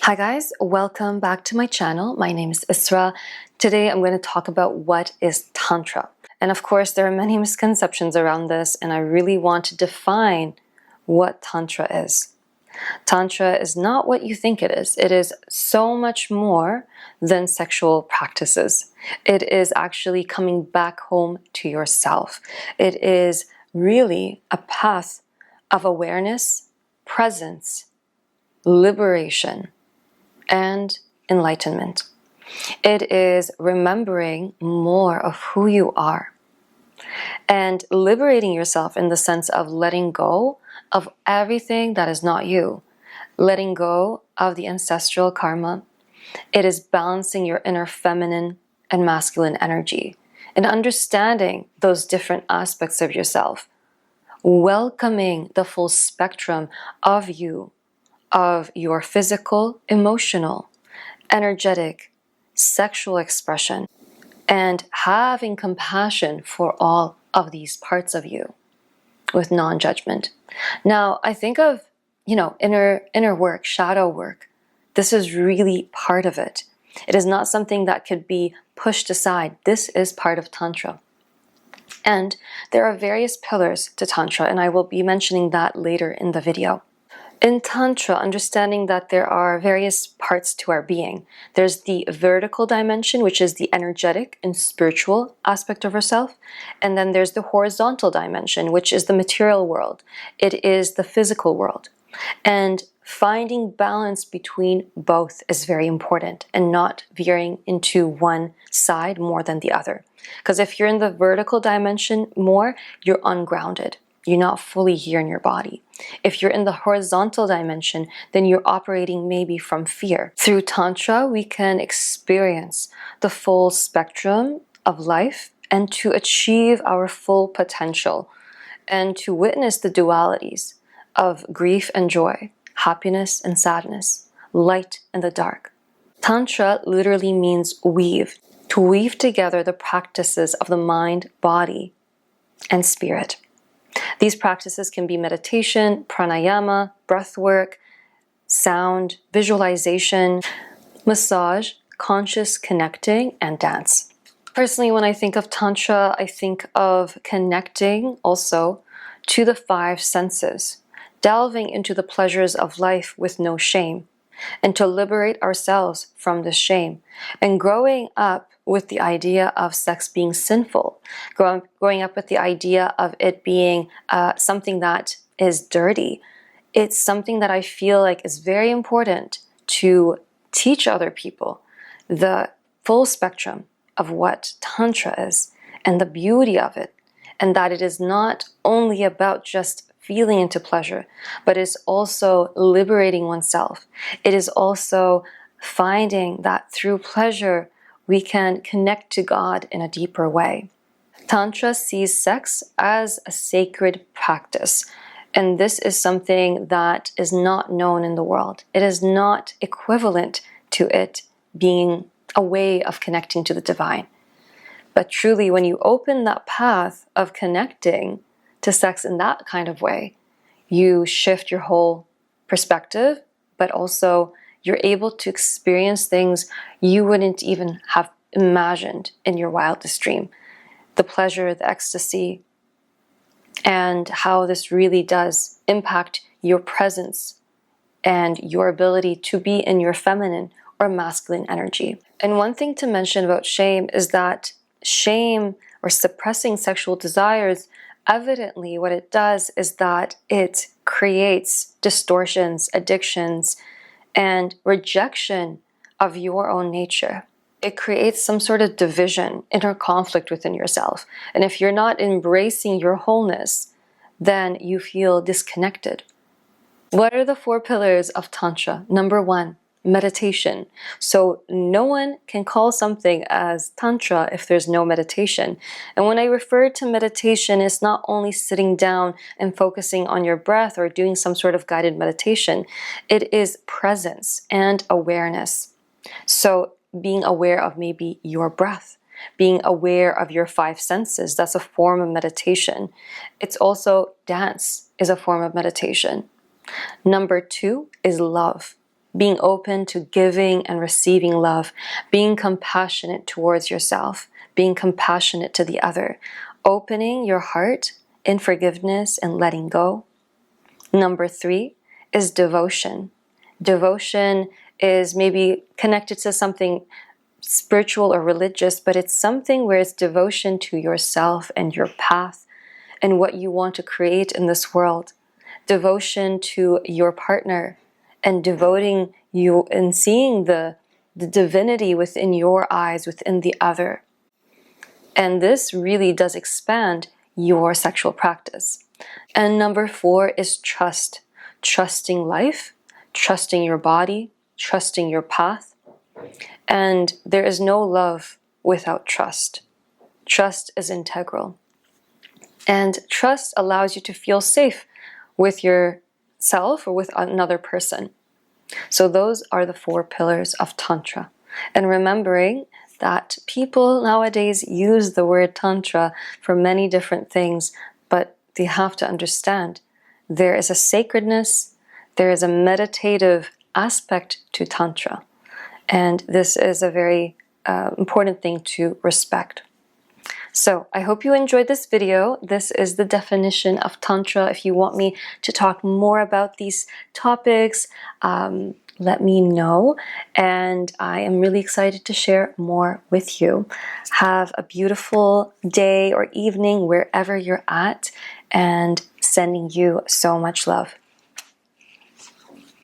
Hi guys, welcome back to my channel. My name is Isra. Today I'm going to talk about what is Tantra. And of course there are many misconceptions around this, and I really want to define what Tantra is. Tantra is not what you think it is. It is so much more than sexual practices. It is actually coming back home to yourself. It is really a path of awareness, presence, liberation, and enlightenment. It is remembering more of who you are and liberating yourself in the sense of letting go of everything that is not you, letting go of the ancestral karma. It is balancing your inner feminine and masculine energy and understanding those different aspects of yourself, welcoming the full spectrum of you, of your physical, emotional, energetic, sexual expression, and having compassion for all of these parts of you with non-judgment. Now, I think of, inner work, shadow work. This is really part of it. It is not something that could be pushed aside. This is part of Tantra. And there are various pillars to Tantra, and I will be mentioning that later in the video. In Tantra, understanding that there are various parts to our being. There's the vertical dimension, which is the energetic and spiritual aspect of ourself. And then there's the horizontal dimension, which is the material world. It is the physical world. And finding balance between both is very important, and not veering into one side more than the other. Because if you're in the vertical dimension more, you're ungrounded. You're not fully here in your body. If you're in the horizontal dimension, then you're operating maybe from fear. Through Tantra, we can experience the full spectrum of life and to achieve our full potential and to witness the dualities of grief and joy, happiness and sadness, light and the dark. Tantra literally means weave, to weave together the practices of the mind, body, and spirit. These practices can be meditation, pranayama, breath work, sound, visualization, massage, conscious connecting, and dance. Personally, when I think of Tantra, I think of connecting also to the five senses, delving into the pleasures of life with no shame, and to liberate ourselves from this shame, and growing up with the idea of sex being sinful, growing up with the idea of it being something that is dirty. It's something that I feel like is very important to teach other people the full spectrum of what Tantra is and the beauty of it, and that it is not only about just feeling into pleasure, but it's also liberating oneself. It is also finding that through pleasure, we can connect to God in a deeper way. Tantra sees sex as a sacred practice, and this is something that is not known in the world. It is not equivalent to it being a way of connecting to the divine. But truly, when you open that path of connecting to sex in that kind of way, you shift your whole perspective, but also you're able to experience things you wouldn't even have imagined in your wildest dream. The pleasure, the ecstasy, and how this really does impact your presence and your ability to be in your feminine or masculine energy. And one thing to mention about shame is that shame or suppressing sexual desires, evidently what it does is that it creates distortions, addictions, and rejection of your own nature. It creates some sort of division, inner conflict within yourself. And if you're not embracing your wholeness, then you feel disconnected. What are the 4 pillars of Tantra? Number 1, meditation. So no one can call something as Tantra if there's no meditation. And when I refer to meditation, it's not only sitting down and focusing on your breath or doing some sort of guided meditation. It is presence and awareness. So being aware of maybe your breath, being aware of your 5 senses, that's a form of meditation. It's also dance is a form of meditation. Number 2 is love. being open to giving and receiving love, being compassionate towards yourself, being compassionate to the other, opening your heart in forgiveness and letting go. Number 3 is devotion. Devotion is maybe connected to something spiritual or religious, but it's something where it's devotion to yourself and your path and what you want to create in this world. Devotion to your partner and devoting you and seeing the divinity within your eyes, within the other. And this really does expand your sexual practice. And number 4 is trust. Trusting life, trusting your body, trusting your path. And there is no love without trust. Trust is integral. And trust allows you to feel safe with yourself or with another person. So those are the 4 pillars of Tantra. And remembering that people nowadays use the word Tantra for many different things, but they have to understand there is a sacredness, there is a meditative aspect to Tantra. And this is a very important thing to respect. So I hope you enjoyed this video. This is the definition of Tantra. If you want me to talk more about these topics, let me know. And I am really excited to share more with you. Have a beautiful day or evening wherever you're at, and sending you so much love.